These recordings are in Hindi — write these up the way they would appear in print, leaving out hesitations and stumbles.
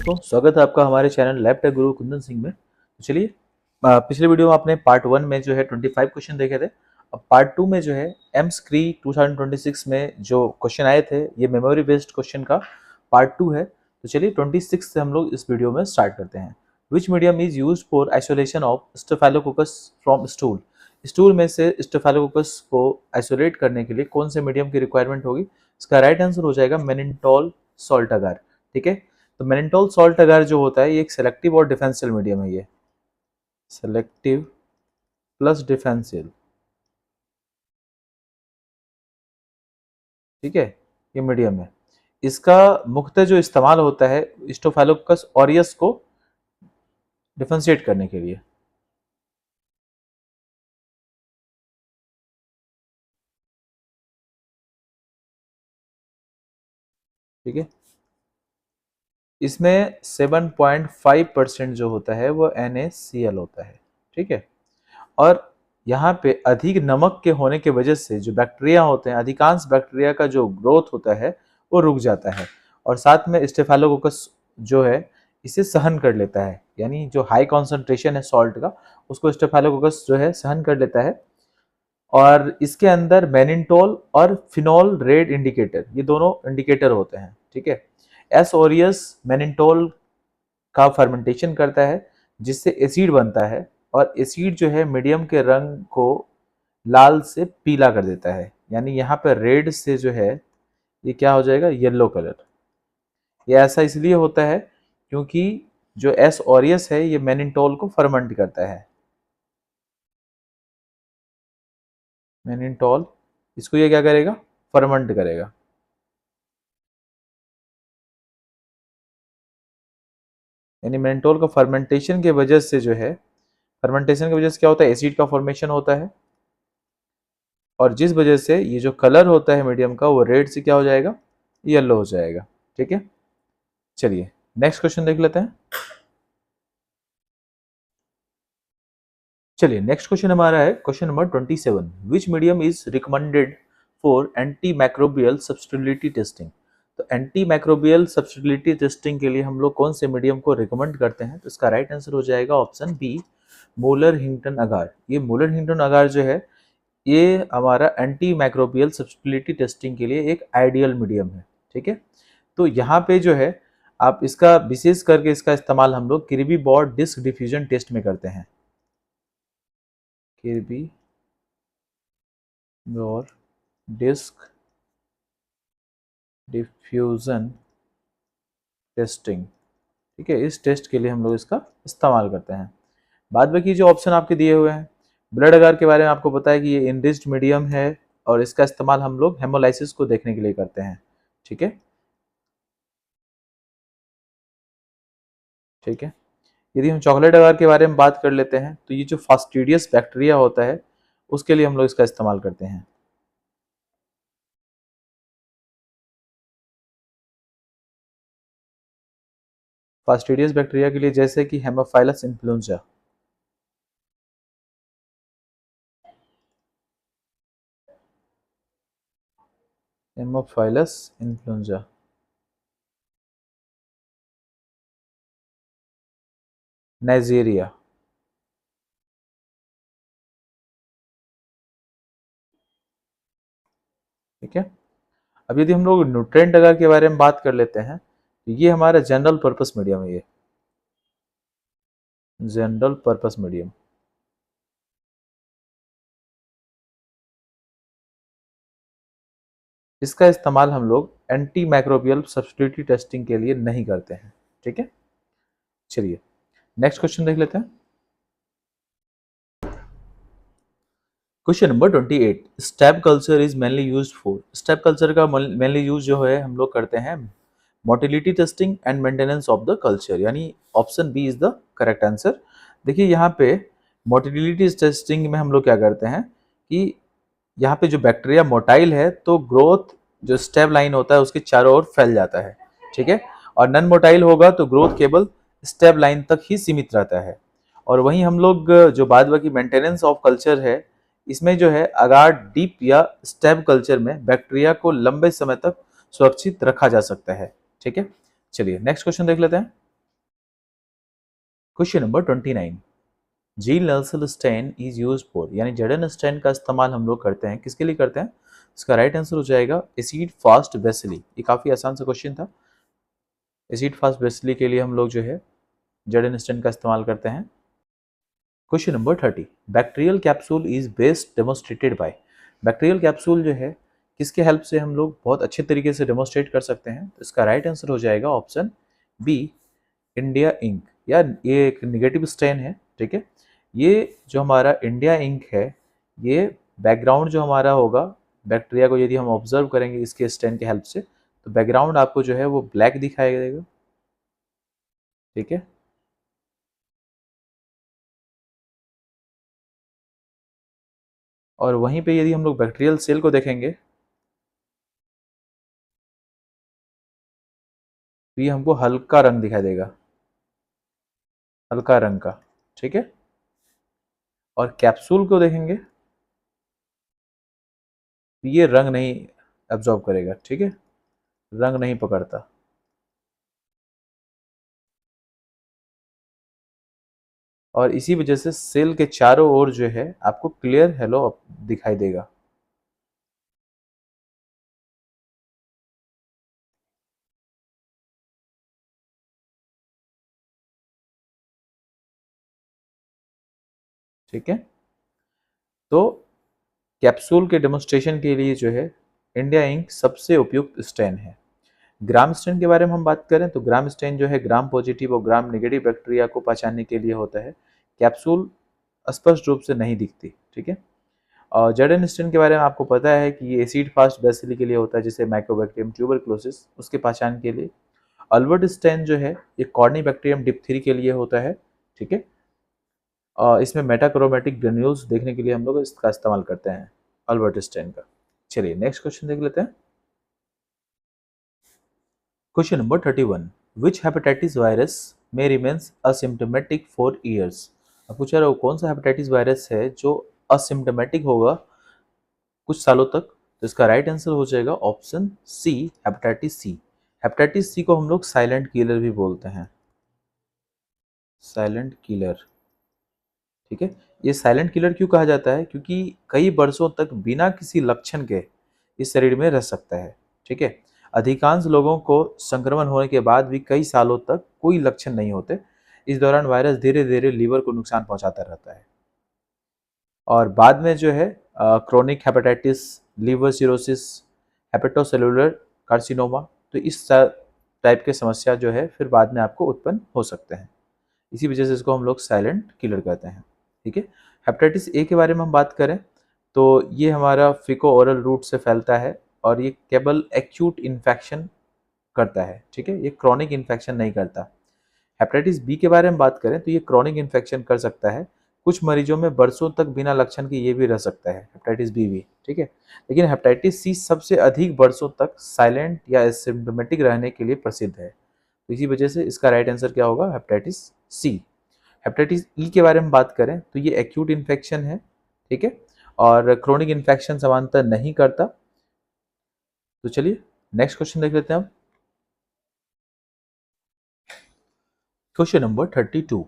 दोस्तों, स्वागत है आपका हमारे चैनल लैब टेक गुरु कुंदन सिंह में। तो चलिए, पिछले वीडियो में आपने पार्ट 1 में जो है 25 क्वेश्चन देखे थे। अब पार्ट 2 में जो है एमस्क्री 2026 में जो क्वेश्चन आए थे, ये मेमोरी बेस्ड क्वेश्चन का पार्ट 2 है। तो चलिए 26 से हम लोग इस वीडियो में स्टार्ट करते हैं। विच medium is used for isolation of staphylococcus from stool? Stool में से स्टेफाइलोकोकस को आइसोलेट करने के लिए कौन से मीडियम की रिक्वायरमेंट होगी? इसका राइट आंसर हो जाएगा मेनिटॉल सॉल्ट अगार। ठीक है, तो मेनिटॉल सॉल्ट अगार जो होता है ये एक सेलेक्टिव और डिफेंशियल मीडियम है। ये सेलेक्टिव प्लस डिफेंशियल, ठीक है, ये मीडियम है। इसका मुख्यतः जो इस्तेमाल होता है स्टेफाइलोकोकस ऑरियस को डिफरेंशिएट करने के लिए। ठीक है, इसमें 7.5% जो होता है वो NaCl होता है। ठीक है, और यहाँ पे अधिक नमक के होने की वजह से जो बैक्टीरिया होते हैं, अधिकांश बैक्टीरिया का जो ग्रोथ होता है वो रुक जाता है, और साथ में स्टेफाइलोकोकस जो है इसे सहन कर लेता है। यानी जो हाई कॉन्सेंट्रेशन है सॉल्ट का, उसको स्टेफाइलोकोकस जो है सहन कर लेता है। और इसके अंदर मैनिटोल और फिनोल रेड इंडिकेटर, ये दोनों इंडिकेटर होते हैं। ठीक है, एस ओरियस मैनिटोल का फर्मेंटेशन करता है जिससे एसिड बनता है, और एसिड जो है मीडियम के रंग को लाल से पीला कर देता है। यानी यहाँ पर रेड से जो है ये क्या हो जाएगा, येलो कलर। ये ऐसा इसलिए होता है क्योंकि जो एस ऑरियस है ये मैनिटोल को फर्मेंट करता है। मैनिटोल इसको ये क्या करेगा, फर्मेंट करेगा। यानी मैनिटोल का फर्मेंटेशन की वजह से जो है, फर्मेंटेशन की वजह से क्या होता है, एसिड का फॉर्मेशन होता है, और जिस वजह से ये जो कलर होता है मीडियम का वो रेड से क्या हो जाएगा, येलो हो जाएगा। ठीक है, चलिए नेक्स्ट क्वेश्चन देख लेते हैं। चलिए नेक्स्ट क्वेश्चन हमारा है question number 27। Which medium is recommended for anti microbial susceptibility testing? तो एंटी माइक्रोबियल सब्स्टिट्यूटिविटी टेस्टिंग के लिए हम लोग कौन से मीडियम को रिकमेंड करते हैं? तो इसका राइट आंसर हो जाएगा ऑप्शन बी, मोलर हिंगटन अगार। ये मोलर हिंगटन अगार जो है ये हमारा एंटी माइक्रोबियल सब्स्टिट्यूटिविटी टेस्टिंग के लिए एक आइडियल मीडियम है। ठीक है, तो यहाँ पे जो है आप इसका विशेष करके इसका इस्तेमाल हम लोग Kirby Bauer disc diffusion test में करते हैं। किर्बी और डिस्क डिफ्यूजन टेस्टिंग। ठीक है, इस टेस्ट के लिए हम लोग इसका इस्तेमाल करते हैं। बाद बाकी जो ऑप्शन आपके दिए हुए हैं, ब्लड अगार के बारे में आपको पता है कि ये इनरिच्ड मीडियम है, और इसका इस्तेमाल हम लोग हेमोलाइसिस को देखने के लिए करते हैं। ठीक है, ठीक है। यदि हम चॉकलेट अगार के बारे में बात कर लेते हैं, तो ये जो फास्टिडियस बैक्टीरिया होता है उसके लिए हम लोग इसका इस्तेमाल करते हैं। फास्टिडियस बैक्टीरिया के लिए जैसे कि हेमोफाइलस इन्फ्लुएंजा, हेमोफाइलस इन्फ्लुएंजा, नाइजीरिया। ठीक है, अब यदि हम लोग न्यूट्रिएंट अगार के बारे में बात कर लेते हैं, तो ये हमारा जनरल पर्पस मीडियम है। ये जनरल पर्पस मीडियम, इसका इस्तेमाल हम लोग एंटी माइक्रोबियल सब्स्टिट्यूटिविटी टेस्टिंग के लिए नहीं करते हैं। ठीक है, चलिए नेक्स्ट क्वेश्चन देख लेते हैं। Question number 28, stab culture is mainly used for? Stab culture का मेनली यूज जो है हम लोग करते हैं motility testing and maintenance of the culture, यानी option B is the correct answer. देखिए यहाँ पे मोटिलिटी टेस्टिंग में हम लोग क्या करते हैं कि यहाँ पे जो बैक्टीरिया मोटाइल है तो ग्रोथ जो स्टेप लाइन होता है उसके चारों ओर फैल जाता है। ठीक है, और नॉन मोटाइल होगा तो ग्रोथ केवल स्टेप लाइन तक ही सीमित रहता है। और वहीं हम लोग जो बाद बाकी मेंटेनेंस ऑफ कल्चर है, इसमें जो है अगार डीप या स्टेप कल्चर में बैक्टीरिया को लंबे समय तक सुरक्षित रखा जा सकता है। ठीक है, चलिए नेक्स्ट क्वेश्चन देख लेते हैं। Question number 29, Ziehl Neelsen stain is use for, यानी जर्डन स्टेन का इस्तेमाल हम लोग करते हैं, किसके लिए करते हैं? इसका राइट आंसर हो जाएगा एसिड फास्ट वेसिली। ये काफी आसान सा क्वेश्चन था। एसिड फास्ट वेसिली के लिए हम लोग जो है जर्डन स्टेन का इस्तेमाल करते हैं। Question number 30, bacterial capsule is best demonstrated by, bacterial capsule जो है किसके हेल्प से हम लोग बहुत अच्छे तरीके से डेमोस्ट्रेट कर सकते हैं? तो इसका राइट आंसर हो जाएगा ऑप्शन बी, इंडिया इंक। या ये एक निगेटिव स्टेन है, ठीक है। ये जो हमारा इंडिया इंक है, ये बैकग्राउंड जो हमारा होगा बैक्टीरिया को, यदि हम ऑब्जर्व करेंगे इसके स्टेन के हेल्प से, तो बैकग्राउंड आपको जो है वो ब्लैक दिखाई देगा, ठीक है। और वहीं पे यदि हम लोग बैक्टीरियल सेल को देखेंगे तो ये हमको हल्का रंग दिखाई देगा, हल्का रंग का, ठीक है। और कैप्सूल को देखेंगे तो ये रंग नहीं एब्जॉर्ब करेगा, ठीक है, रंग नहीं पकड़ता। और इसी वजह से सेल के चारों ओर जो है आपको क्लियर हेलो दिखाई देगा। ठीक है, तो कैप्सूल के डेमोन्स्ट्रेशन के लिए जो है इंडिया इंक सबसे उपयुक्त स्टेन है। ग्राम स्टेन के बारे में हम बात करें तो ग्राम स्टेन जो है ग्राम पॉजिटिव और ग्राम नेगेटिव बैक्टीरिया को पहचानने के लिए होता है। कैप्सूल स्पष्ट रूप से नहीं दिखती, ठीक है। और जर्डन स्टेन के बारे में आपको पता है कि ये एसिड फास्ट बेसिली के लिए होता है, जैसे माइक्रोबैक्टीरियम ट्यूबरक्लोसिस, उसके पहचान के लिए। अल्बर्ट स्टेन जो है ये कॉर्नी बैक्टीरियम डिप्थीरी के लिए होता है, ठीक है। इसमें मेटाक्रोमेटिक ग्रेन्यूल्स देखने के लिए हम लोग इसका इस्तेमाल करते हैं, अल्बर्ट स्टेन का। चलिए नेक्स्ट क्वेश्चन देख लेते हैं। क्वेश्चन नंबर 31, विच हेपेटाइटिस वायरस में रिमेन्स असिम्टोमेटिक फॉर ईयर्स। अब पूछा रहा हूँ कौन सा हेपेटाइटिस वायरस है जो असिम्टोमेटिक होगा कुछ सालों तक? तो इसका राइट आंसर हो जाएगा option C, hepatitis C. Hepatitis C को हम लोग साइलेंट किलर भी बोलते हैं, साइलेंट किलर, ठीक है। ये साइलेंट किलर क्यों कहा जाता है? क्योंकि कई वर्षों तक बिना किसी लक्षण के इस शरीर में रह सकता है, ठीक है। अधिकांश लोगों को संक्रमण होने के बाद भी कई सालों तक कोई लक्षण नहीं होते। इस दौरान वायरस धीरे धीरे लीवर को नुकसान पहुंचाता रहता है और बाद में जो है chronic hepatitis, liver cirrhosis, hepatocellular carcinoma, तो इस टाइप के समस्या जो है फिर बाद में आपको उत्पन्न हो सकते हैं। इसी वजह से इसको हम लोग साइलेंट किलर कहते हैं, ठीक है। हेपेटाइटिस ए के बारे में हम बात करें तो ये हमारा फिको ओरल रूट से फैलता है और ये केवल एक्यूट इन्फेक्शन करता है, ठीक है, ये क्रॉनिक इन्फेक्शन नहीं करता। हेपेटाइटिस बी के बारे में बात करें तो ये क्रॉनिक इन्फेक्शन कर सकता है, कुछ मरीजों में बरसों तक बिना लक्षण के ये भी रह सकता है, हेपेटाइटिस बी भी, ठीक है। लेकिन हेपेटाइटिस सी सबसे अधिक बरसों तक साइलेंट या एसिम्प्टोमेटिक रहने के लिए प्रसिद्ध है। तो इसी वजह से इसका राइट आंसर क्या होगा? Hepatitis C. हेपेटाइटिस ई के बारे में बात करें तो ये एक्यूट इन्फेक्शन है, ठीक है, और क्रोनिक इन्फेक्शन समानता नहीं करता। तो चलिए नेक्स्ट क्वेश्चन देख लेते हैं हम। Question number 32,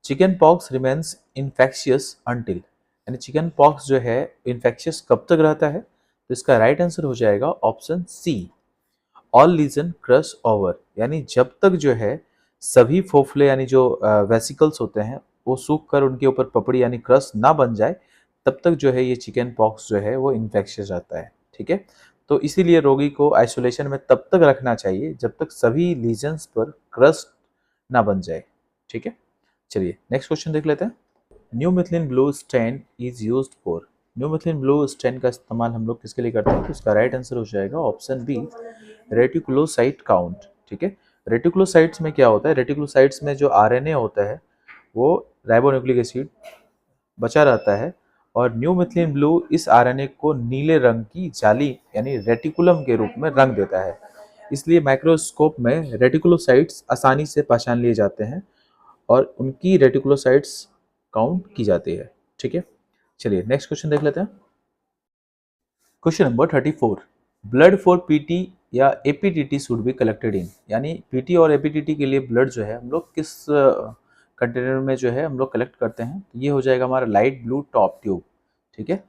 chicken pox remains infectious until, यानी चिकन पॉक्स जो है इन्फेक्शियस कब तक रहता है? तो इसका राइट आंसर हो जाएगा option C, all lesion crush over, यानी जब तक जो है सभी फोफले यानी जो वेसिकल्स होते हैं वो सूख कर उनके ऊपर पपड़ी यानी क्रश ना बन जाए, तब तक जो है ये चिकन पॉक्स जो है वो इन्फेक्शियस रहता है, ठीक है। तो इसीलिए रोगी को आइसोलेशन में तब तक रखना चाहिए जब तक सभी लीजन्स पर क्रस्ट ना बन जाए, ठीक है। चलिए नेक्स्ट क्वेश्चन देख लेते हैं। New methylene blue stain is used for, new methylene blue stand का इस्तेमाल हम लोग किसके लिए करते हैं? तो इसका राइट आंसर हो जाएगा ऑप्शन बी, रेटिकुलोसाइट काउंट, ठीक है। रेटिकुलोसाइट्स में क्या होता है? रेटिकुलोसाइट्स में जो आरएनए होता है वो राइबोन्यूक्लिक एसिड बचा रहता है और न्यू मिथिलीन ब्लू इस आरएनए को नीले रंग की जाली यानी रेटिकुलम के रूप में रंग देता है। इसलिए माइक्रोस्कोप में रेटिकुलोसाइट्स आसानी से पहचान लिए जाते हैं और उनकी रेटिकुलोसाइट्स काउंट की जाती है, ठीक है। चलिए नेक्स्ट क्वेश्चन देख लेते हैं। Question number 34, blood for PT या APTT should be collected in, यानी पीटी और एपीटीटी के लिए ब्लड जो है हम लोग किस कंटेनर में जो है हम लोग कलेक्ट करते हैं, तो ये हो जाएगा हमारा लाइट ब्लू टॉप ट्यूब, ठीक है।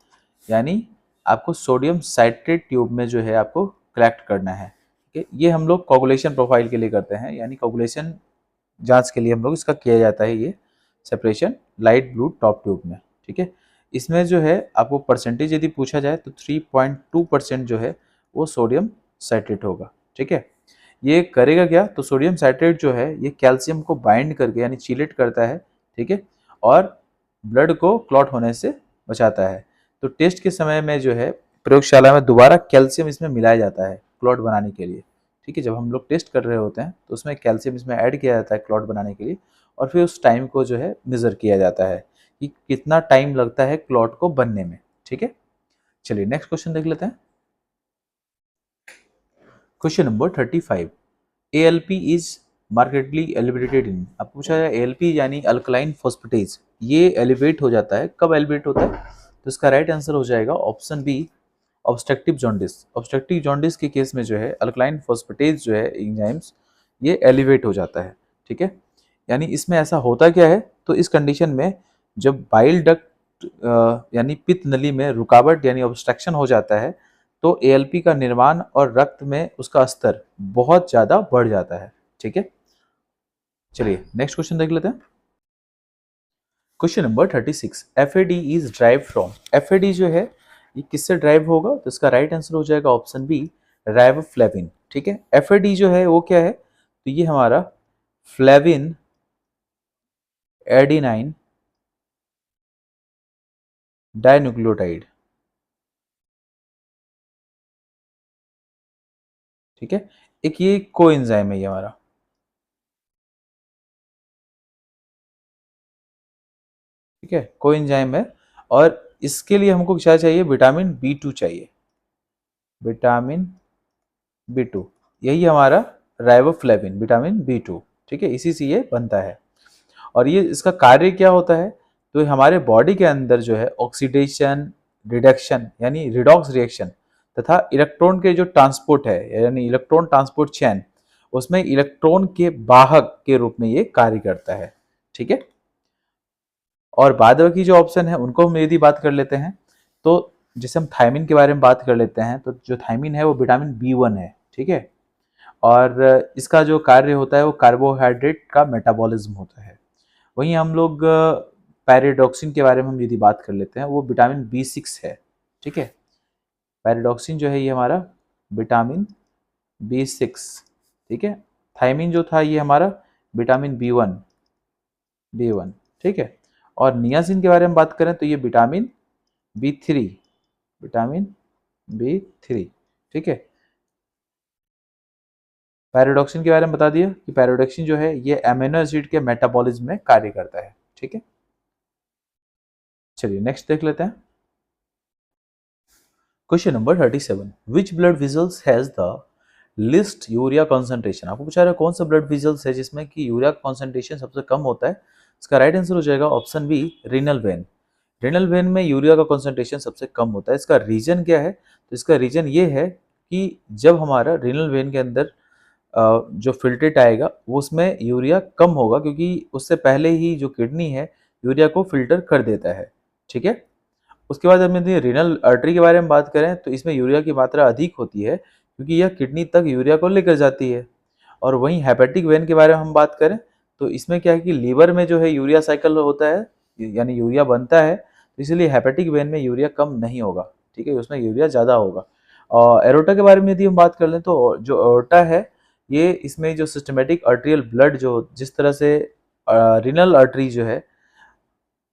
यानी आपको सोडियम साइट्रेट ट्यूब में जो है आपको कलेक्ट करना है, ठीक है। ये हम लोग कोगुलेशन प्रोफाइल के लिए करते हैं, यानी कोगुलेशन जांच के लिए हम लोग इसका किया जाता है ये separation light blue top tube में, ठीक है। इसमें जो है आपको परसेंटेज यदि पूछा जाए तो 3.2% जो है वो सोडियम साइट्रेट होगा, ठीक है। ये करेगा क्या, तो सोडियम साइट्रेट जो है ये कैल्शियम को बाइंड करके यानी चीलेट करता है, ठीक है, और ब्लड को क्लॉट होने से बचाता है। तो टेस्ट के समय में जो है प्रयोगशाला में दोबारा कैल्शियम इसमें मिलाया जाता है क्लॉट बनाने के लिए, ठीक है। जब हम लोग टेस्ट कर रहे होते हैं तो उसमें कैल्शियम इसमें ऐड किया जाता है क्लॉट बनाने के लिए, और फिर उस टाइम को जो है मेजर किया जाता है कि कितना टाइम लगता है क्लॉट को बनने में, ठीक है। चलिए नेक्स्ट क्वेश्चन देख लेते हैं। Question number 35, ALP is markedly elevated in. अब पूछा है ALP यानी अल्कलाइन फॉस्फेटेज, ये एलिवेट हो जाता है, कब एलिवेट होता है, तो इसका राइट आंसर हो जाएगा option B, obstructive jaundice. Obstructive jaundice के केस में जो है अल्कलाइन फॉस्फेटेज जो है एंजाइम्स ये एलिवेट हो जाता है, ठीक है। यानी इसमें ऐसा होता क्या है, तो इस कंडीशन में जब बाइल डक्ट यानी पित्त नली में रुकावट यानी ऑब्स्ट्रक्शन हो जाता है, तो ALP का निर्माण और रक्त में उसका स्तर बहुत ज़्यादा बढ़ जाता है, ठीक है। चलिए नेक्स्ट क्वेश्चन देख लेते हैं। Question number 36, FAD is drive from. FAD जो है ये किससे ड्राइव होगा, तो इसका राइट आंसर हो जाएगा ऑप्शन बी, राइबोफ्लेविन, ठीक है। FAD जो है वो क्या है, तो ये हमारा फ्लेविन एडिनाइन डाइन्यूक्लियोटाइड, ठीक है। एक ये कोएंजाइम है ये हमारा, ठीक है, कोएंजाइम है। और इसके लिए हमको क्या चाहिए, विटामिन B2 चाहिए, विटामिन B2, यही हमारा राइबोफ्लेविन विटामिन B2, ठीक है, इसी से ये बनता है। और ये इसका कार्य क्या होता है, तो हमारे बॉडी के अंदर जो है ऑक्सीडेशन रिडक्शन यानी रिडॉक्स रिएक्शन तथा इलेक्ट्रॉन के जो ट्रांसपोर्ट है यानी इलेक्ट्रॉन ट्रांसपोर्ट चेन, उसमें इलेक्ट्रॉन के वाहक के रूप में ये कार्य करता है, ठीक है। और बाद बाकी जो ऑप्शन है उनको हम यदि बात कर लेते हैं, तो जैसे हम थायमिन के बारे में बात कर लेते हैं, तो जो थायमिन है वो विटामिन B1 है, ठीक है। और इसका जो कार्य होता है वो कार्बोहाइड्रेट का मेटाबॉलिज्म होता है। वहीं हम लोग पैराडॉक्सिन के बारे में हम यदि बात कर लेते हैं, वो विटामिन B6 है, ठीक है। पैराडॉक्सिन जो है ये हमारा विटामिन B6, ठीक है। थायमिन जो था ये हमारा विटामिन B1, ठीक है। और नियासिन के बारे में बात करें तो ये विटामिन B3, विटामिन B3, ठीक है। पैराडॉक्सिन के बारे में बता दिया कि पैराडॉक्सिन जो है ये अमीनो एसिड के मेटाबॉलिज्म में कार्य करता है, ठीक है। चलिए नेक्स्ट देख लेते हैं। Question number 37, which blood vessels has the list urea concentration. आपको पूछा रहा है कौन सा ब्लड वेसल्स है जिसमें कि यूरिया कॉन्सेंट्रेशन सबसे कम होता है। इसका राइट आंसर हो जाएगा option B, renal vein. Renal vein में यूरिया का कॉन्सेंट्रेशन सबसे कम होता है। इसका रीजन क्या है, तो इसका रीजन ये है कि जब हमारा रीनल वेन के अंदर जो फिल्ट्रेट आएगा वो उसमें यूरिया कम होगा, क्योंकि उससे पहले ही जो किडनी है यूरिया को फिल्टर कर देता है, ठीक है। उसके बाद हम यदि रीनल आर्टरी के बारे में बात करें तो इसमें यूरिया की मात्रा अधिक होती है, क्योंकि यह किडनी तक यूरिया को लेकर जाती है। और वहीं हेपेटिक वेन के बारे में हम बात करें तो इसमें क्या है कि लीवर में जो है यूरिया साइकिल होता है, यानी यूरिया बनता है, तो इसलिए हेपेटिक वेन में यूरिया कम नहीं होगा, ठीक है, उसमें यूरिया ज़्यादा होगा। और एरोटा के बारे में यदि हम बात कर लें तो जो एरोटा है ये इसमें जो सिस्टमेटिक आर्टेरियल ब्लड जो जिस तरह से रीनल आर्टरी जो है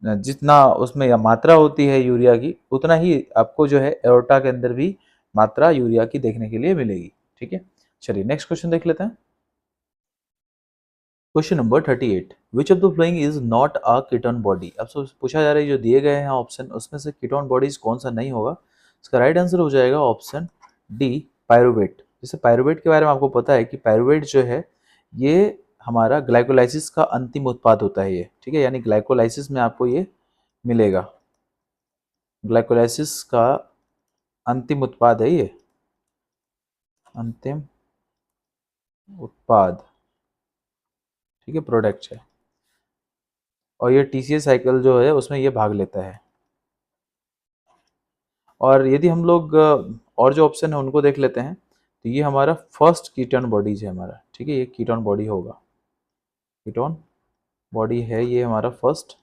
जितना उसमें या मात्रा होती है यूरिया की, उतना ही आपको जो है एरोटा के अंदर भी मात्रा यूरिया की देखने के लिए मिलेगी, ठीक है। चलिए नेक्स्ट क्वेश्चन देख लेते हैं। Question number 38, which of the following is not a ketone body. अब पूछा जा रहा है जो दिए गए हैं ऑप्शन, उसमें से कीटोन बॉडीज कौन सा नहीं होगा। इसका राइट आंसर हो जाएगा ऑप्शन डी, पायरुवेट। जैसे पायरुवेट के बारे में आपको पता है कि पायरुवेट जो है ये हमारा ग्लाइकोलाइसिस का अंतिम उत्पाद होता है ये, ठीक है, यानी ग्लाइकोलाइसिस में आपको ये मिलेगा। ग्लाइकोलाइसिस का अंतिम उत्पाद है ये, अंतिम उत्पाद, ठीक है, प्रोडक्ट है। और ये TCA साइकिल जो है उसमें ये भाग लेता है। और यदि हम लोग और जो ऑप्शन है उनको देख लेते हैं, तो ये हमारा फर्स्ट कीटोन बॉडीज है हमारा, ठीक है, ये कीटोन बॉडी होगा, कीटोन बॉडी है ये हमारा फर्स्ट।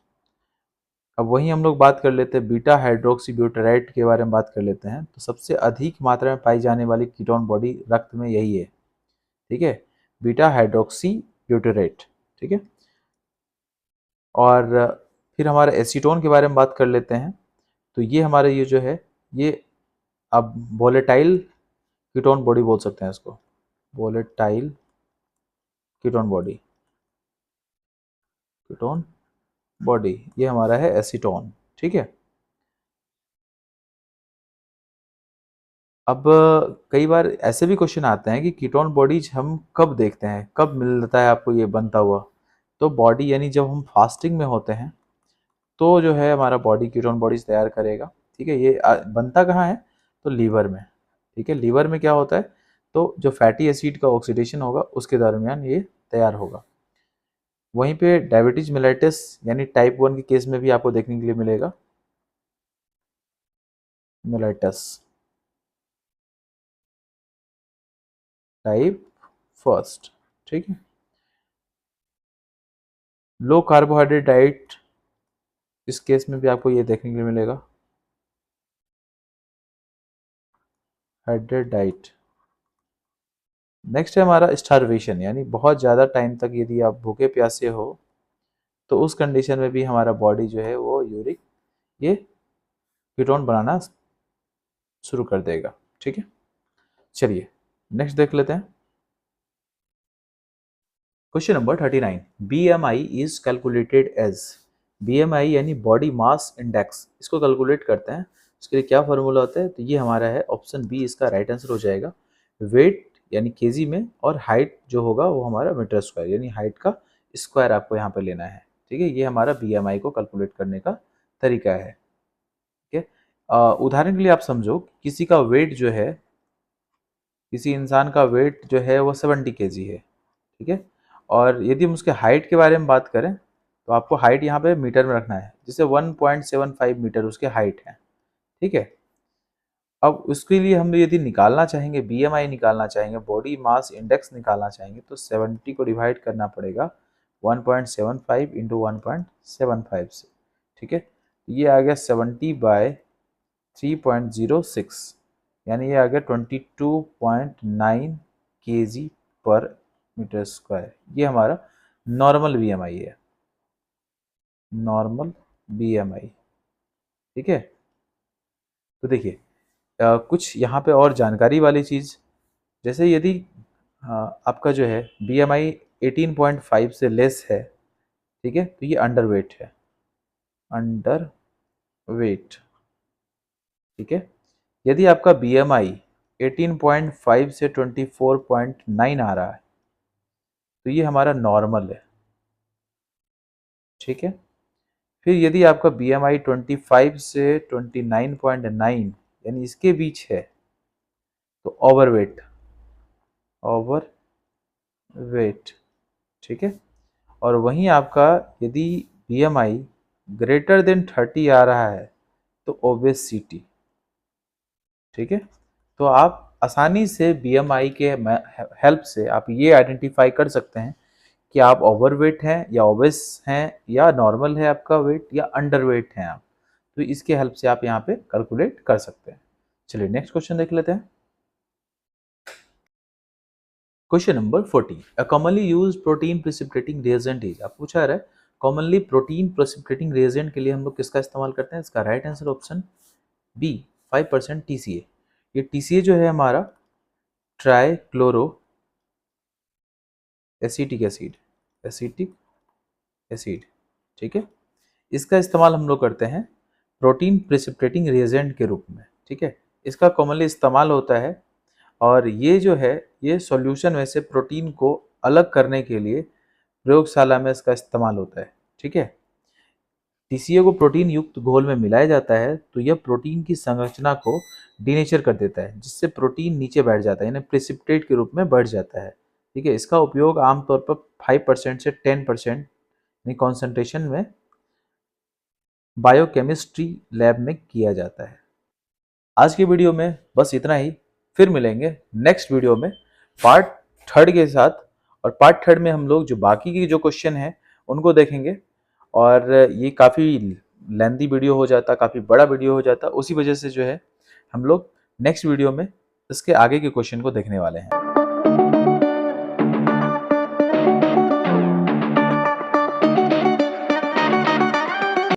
अब वहीं हम लोग बात कर लेते हैं बीटा हाइड्रोक्सी ब्यूटाराइट के बारे में बात कर लेते हैं। तो सबसे अधिक मात्रा में पाई जाने वाली कीटोन बॉडी रक्त में यही है, ठीक है, बीटा हाइड्रोक्सी ब्यूटाराइट, ठीक है। और फिर हमारे एसीटोन के बारे में बात कर लेते हैं। तो ये हमारे ये जो है ये अब वोलेटाइल कीटोन बॉडी बोल सकते हैं इसको, volatile ketone body, ketone body ये हमारा है एसीटोन, ठीक है। अब कई बार ऐसे भी क्वेश्चन आते हैं कि कीटोन बॉडीज हम कब देखते हैं, कब मिलता है आपको ये बनता हुआ। तो बॉडी यानी जब हम फास्टिंग में होते हैं तो जो है हमारा बॉडी कीटोन बॉडीज तैयार करेगा, ठीक है। ये बनता कहाँ है, तो लीवर में, ठीक है। लीवर में क्या होता है, तो जो फैटी एसिड का ऑक्सीडेशन होगा उसके दरमियान ये तैयार होगा। वहीं पे डायबिटीज मेलाइटिस यानी टाइप 1 के केस में भी आपको देखने के लिए मिलेगा मेलाइटस टाइप फर्स्ट, ठीक है। लो कार्बोहाइड्रेट डाइट इस केस में भी आपको ये देखने के लिए मिलेगा, हाइड्रेट डाइट। नेक्स्ट है हमारा स्टारवेशन, यानी बहुत ज़्यादा टाइम तक यदि आप भूखे प्यासे हो तो उस कंडीशन में भी हमारा बॉडी जो है वो यूरिक ये कीटोन बनाना शुरू कर देगा, ठीक है। चलिए नेक्स्ट देख लेते हैं। Question number 39, BMI is calculated as, BMI यानी बॉडी मास इंडेक्स, इसको कैलकुलेट करते हैं, उसके लिए क्या फॉर्मूला होता है, तो ये हमारा है ऑप्शन बी इसका राइट आंसर हो जाएगा। वेट यानी केजी में, और हाइट जो होगा वो हमारा मीटर स्क्वायर, यानी हाइट का स्क्वायर आपको यहाँ पे लेना है, ठीक है। ये हमारा BMI को कैलकुलेट करने का तरीका है, ठीक है। उदाहरण के लिए आप समझो किसी का वेट जो है, किसी इंसान का वेट जो है वो 70 केजी है, ठीक है। और यदि हम उसके हाइट के बारे में बात करें तो आपको हाइट यहाँ पे मीटर में रखना है, जैसे 1.75 मीटर उसके हाइट है, ठीक है। अब उसके लिए हम यदि निकालना चाहेंगे, BMI निकालना चाहेंगे, बॉडी मास इंडेक्स निकालना चाहेंगे, तो 70 को डिवाइड करना पड़ेगा 1.75 इंटू 1.75 से, ठीक है। ये आ गया 70/3.06, यानी ये आ गया 22.9 kg पर मीटर स्क्वायर। ये हमारा नॉर्मल BMI है, नॉर्मल BMI, ठीक है। तो देखिए कुछ यहाँ पे और जानकारी वाली चीज़, जैसे यदि आपका जो है BMI 18.5 से लेस है, ठीक है, तो ये अंडर वेट है, अंडर वेट, ठीक है। यदि आपका BMI 18.5 से 24.9 आ रहा है तो ये हमारा नॉर्मल है, ठीक है। फिर यदि आपका BMI 25 से 29.9 यानी इसके बीच है तो ओवरवेट, ओवर वेट, ठीक है। और वहीं आपका यदि BMI ग्रेटर देन 30 आ रहा है तो ओबेसिटी, ठीक है। तो आप आसानी से BMI के हेल्प से आप ये आइडेंटिफाई कर सकते हैं कि आप ओवरवेट हैं या ओबेस हैं, या नॉर्मल है आपका वेट, या अंडर वेट हैं आप। तो इसके हेल्प से आप यहाँ पे कैलकुलेट कर सकते हैं। चलिए नेक्स्ट क्वेश्चन देख लेते हैं। Question number 40, a commonly used protein precipitating reagent is, आप पूछा रहा है कॉमनली प्रोटीन प्रिसिपिटेटिंग रिएजेंट के लिए हम लोग किसका इस्तेमाल करते हैं। इसका right answer option B 5% TCA। ये TCA जो है हमारा trichloro acetic acid, acetic acid, ठीक है। इसका इस्तेमाल हम लोग करते हैं प्रोटीन प्रिसिपिटेटिंग रिएजेंट के रूप में, ठीक है। इसका कॉमनली इस्तेमाल होता है, और ये जो है ये सॉल्यूशन में से प्रोटीन को अलग करने के लिए प्रयोगशाला में इसका इस्तेमाल होता है, ठीक है। TCA को प्रोटीन युक्त घोल में मिलाया जाता है तो यह प्रोटीन की संरचना को डीनेचर कर देता है, जिससे प्रोटीन नीचे बैठ जाता है, यानी प्रिसिपिटेट के रूप में बढ़ जाता है, ठीक है। इसका उपयोग आमतौर पर 5% से 10% यानी कॉन्सेंट्रेशन में बायोकेमिस्ट्री लैब में किया जाता है। आज की वीडियो में बस इतना ही। फिर मिलेंगे नेक्स्ट वीडियो में पार्ट थर्ड के साथ। और पार्ट थर्ड में हम लोग जो बाकी की जो क्वेश्चन हैं उनको देखेंगे। और ये काफ़ी लेंथी वीडियो हो जाता, काफ़ी बड़ा वीडियो हो जाता, उसी वजह से जो है हम लोग नेक्स्ट वीडियो में इसके आगे के क्वेश्चन को देखने वाले हैं।